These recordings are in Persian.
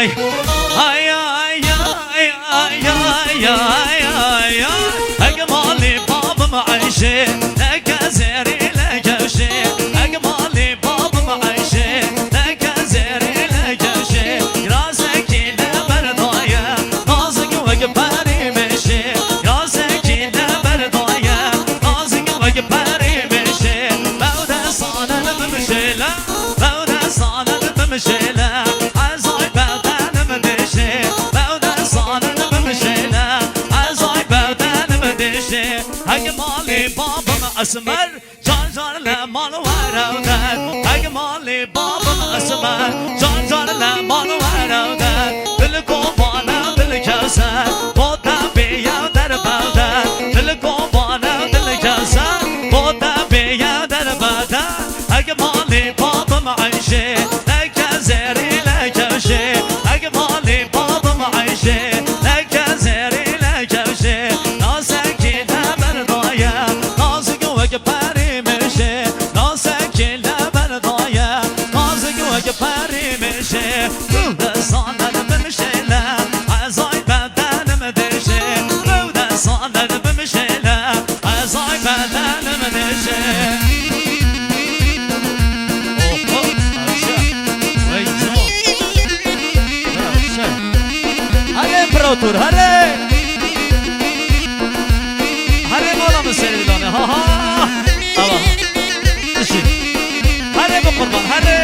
ay اجمالي بابا معيشي لك زيري لك وشي اجمالي بابا معيشي لك زيري لك وشي راسك لبردايه نازك وقبري مشي راسك لبردايه نازك وقبري مشي بوده صانه بمشي لا بوده صانه بمشي لا عزاي بودن مدشي بوده صانه بمشي لا عزاي بودن مدشي اجمالي بابا اسمر جان جان لمال ورودن اجمالي بابا اسمر جان جان لمال ورودن دل قوانه دل كسر بوده بیا در بودن دل قوانه دل كسر بوده بیا در بودن اجمالي بابا معيشي لك زيري لك وشي اجمالي بابا معيشي لك زيري لك وشي ناسك لبردايه نازك وقبري مشي ناسك لبردايه نازك وقبري مشي بوده صانه بمشي لا عزاي بدن مدشي بوده صانه بمشي لا عزاي بدن مدشي امپراتور هره هره مالا مسیردانه ها ها آبا نشید هره بقربان هره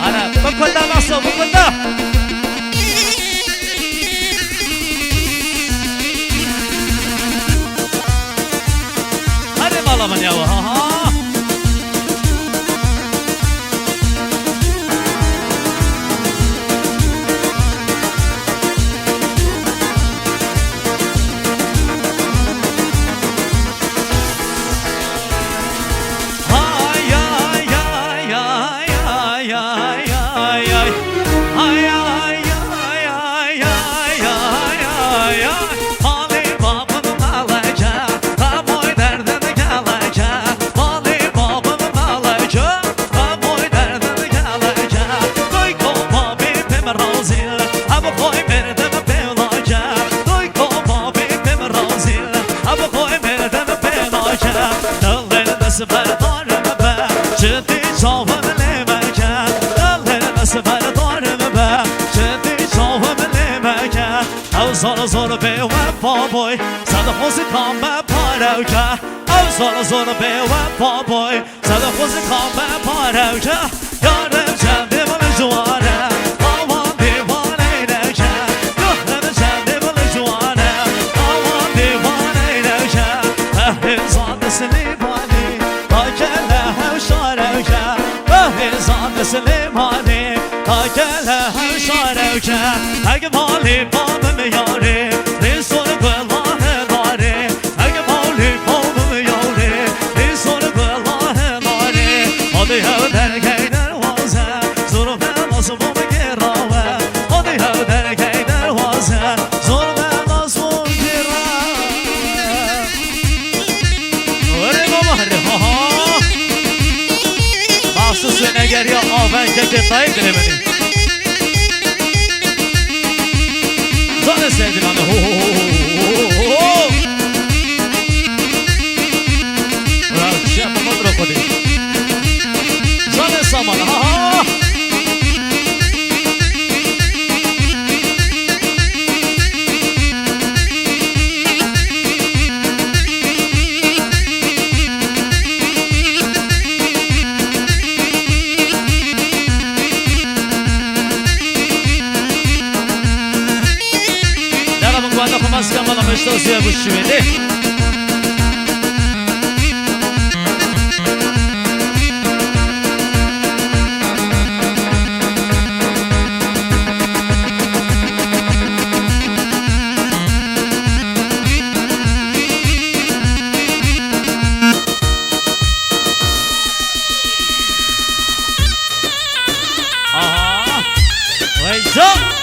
هره بکنده مصر بکنده هره مالا من یاوه ها ها زور زور به وفا بوی صد خوزی کام به پارو که او زور زور به وفا بوی صد خوزی کام به پارو که یارم چند دیوال جوانه آوان دیوانه نکه یارم چند دیوال جوانه آوان دیوانه نکه احزان سلیمانی آکله همشاره که احزان سلیمانی آکله همشاره که اگه مالی بابم یاره نیستون گلاه داره اگه مالی بابم یاره نیستون گلاه داره آدی ها درگه دروازه زور به ناسبو بگیراوه آدی ها درگه دروازه زور به ناسبو بگیراوه وره بابا هره ها ها مخصوص نگری آفن که تایی داره منی زانه سیدنانه هو برای شیف مد رو کنی زانه سامان ها ها Maskamalı müşterisiye bu şiveli Aha Vay canım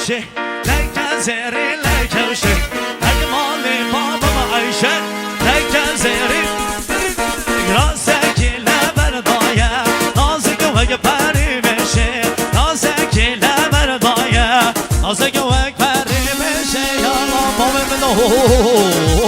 عايشة لك زيري لك وشي أجمل بابا عايشة لك زيري راسك لبردايا نازك وقبري مشي راسك لبردايا نازك وقبري مشي يا رب منه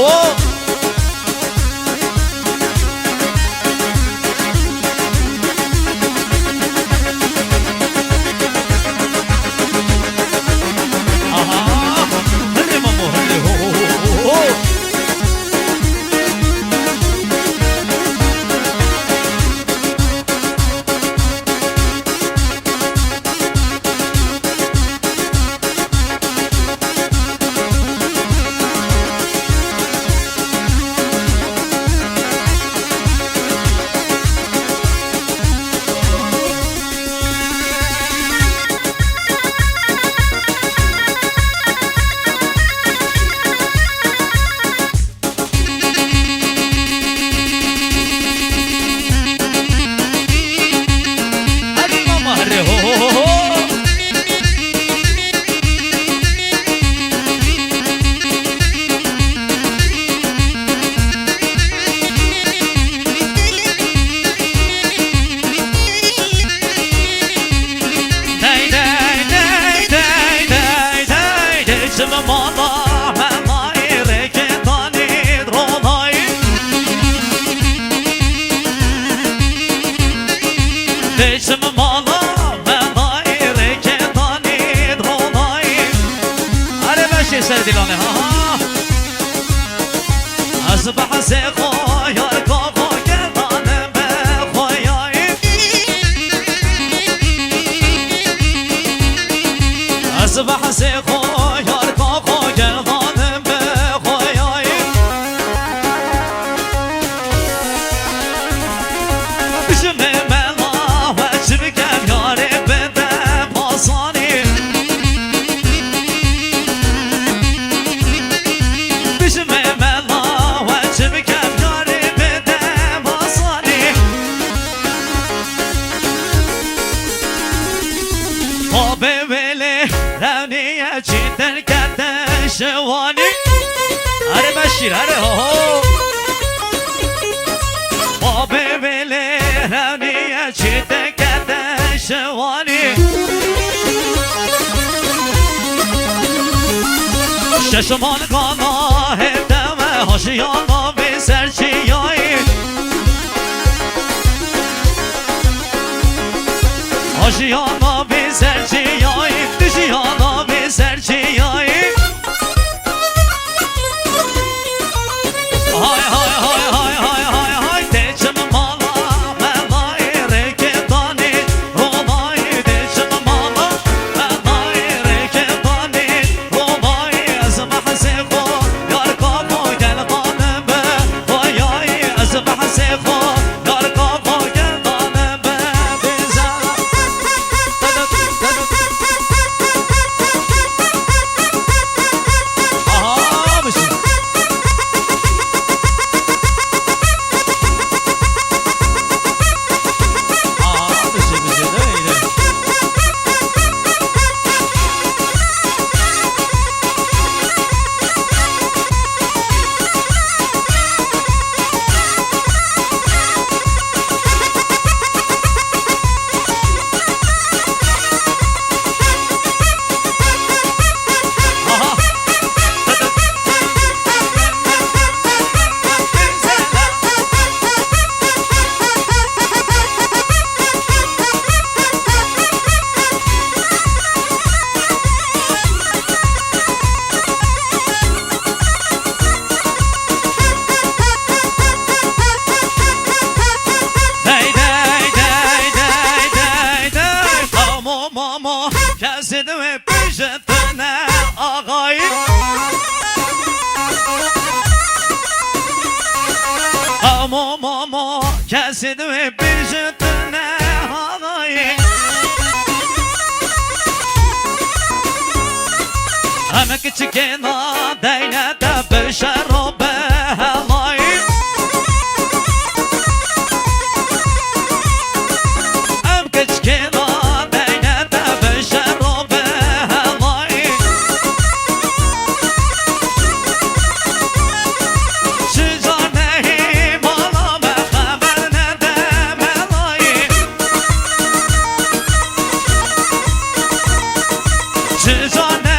أصبح سيخو يركو كمان بخوياي أصبح سيخو يركو كمان بخوياي بسم الله وجبك يا رب بمصاني بسم جدا كده شواني أري بشير أري هو بابي بلي راني جدا كده شواني ششمان قانا هدم هاشيانا بسرچياي هاشيانا بسرچياي دشيانا بسرچياي هاي هاي هاي هاي هاي هاي هاي دچم مالا مالای رکتانی رومای دچم مالا مالای رکتانی رومای از محسه خو یار کامو گل قانم به وایای از محسه خو یار کامو گل قانم به بزن آها بشی Kesidimi peşetine ağayı Ama kesidimi peşetine ağayı Ama küçükena değnete beşer o behelayı Ama küçükena değnete beşer o behelayı جانم